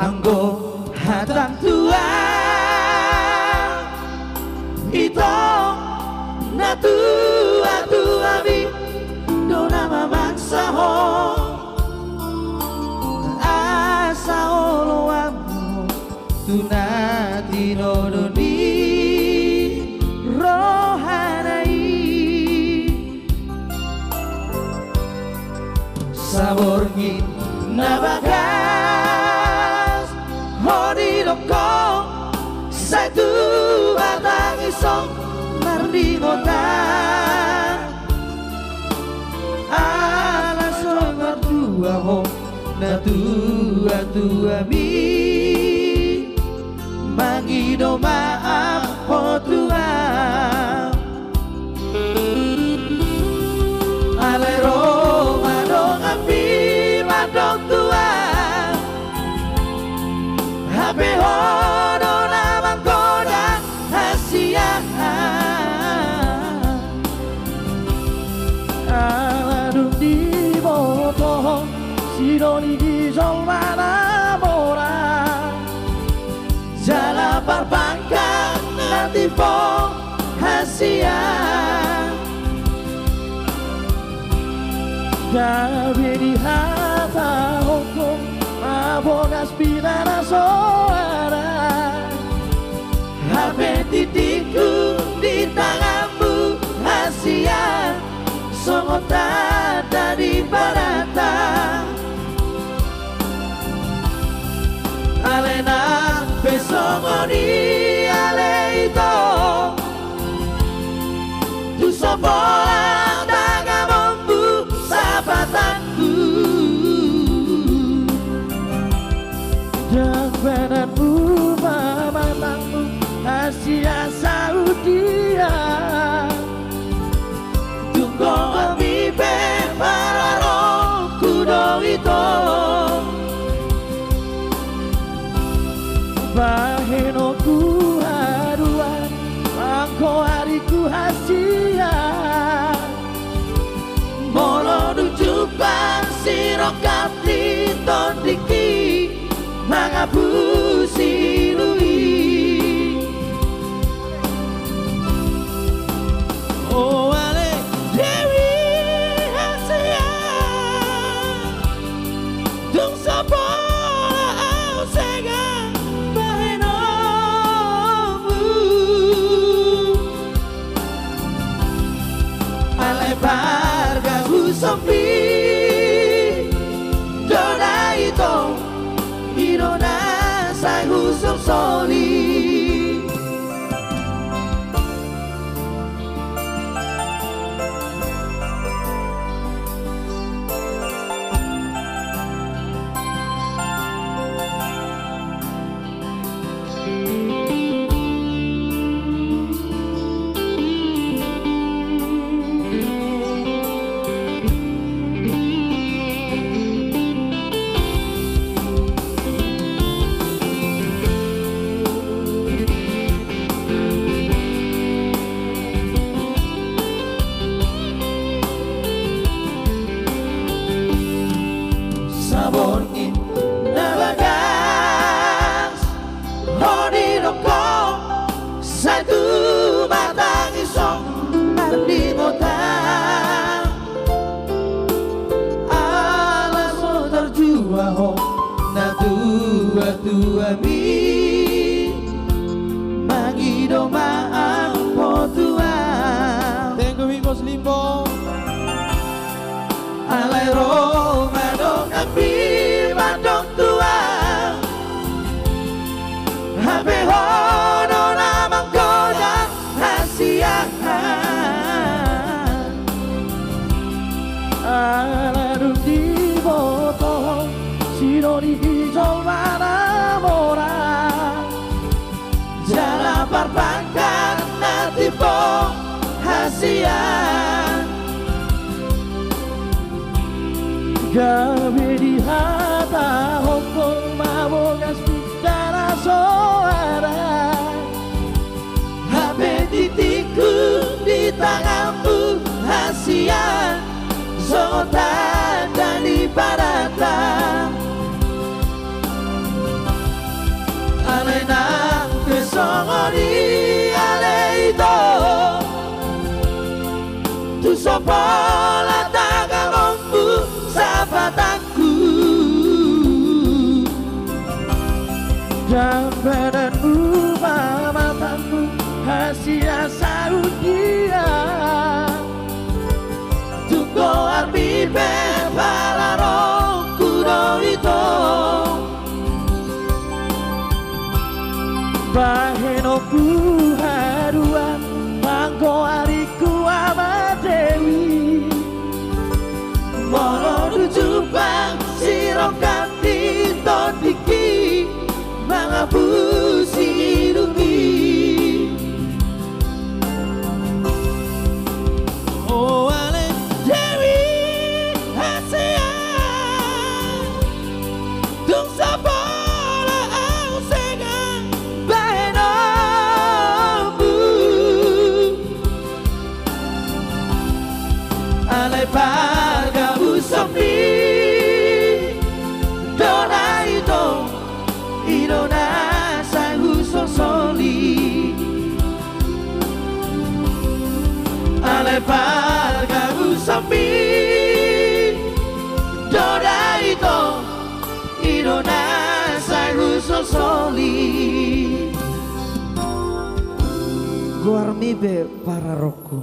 anggo hatang tua ito na tua mi dona mamangsa ho asa oloamu tunati nodoni rohanai saborgi nabagas hori loko satu batang isong marlimotan ala songar tua ho na tua mi mangido maaf ho tua ale Roma dong api madong tua hape hono namang koda hasia aladung di boto sironi di solmana mora jala parpangkan nanti po hasia gawe di hata hukum abogas pidana suara HP titikku di tanganmu hasia songota dari barata alena besongoni ale itu tu sopolang tanganmu sahabatanku dan badanmu mamatangmu Asia Saudia tunggu amibe para roh kudo itu bahenoku haruan angko hariku hasia molo nujupan sirokati tondiki mangabusi lui oh ale Dewi hasia dung sapola au sega bahenomu ale barga husopi dona ito irona sai husum soli saborgin nabagas honi roko satu batang isong marlimotan ala sotar jua ho na tua mi magido maang po tua tengo amigos limbo alay Roma dong api madong tua hape hono namang koda hasia aladung di boto sironi hijau mana mora jala parpangkan nanti po hasia gawe di hata hukum mabogas pidana suara HP titikku di tanganmu hasia sota dan di barata sapa latanganmu sahabatku jambananmu mamatanmu hasia saudia tunggu armi para roku itu bahenoku haruan mangko ariku ama dewi mono rujubang siro kanti tondiki mangapusi rugi oh ale dewi hasia tung sabola au sega bahenoku ale parga busomni doraito irona sangu sosoli ale parga busomni doraito irona sangu sosoli Guarmi be para roku.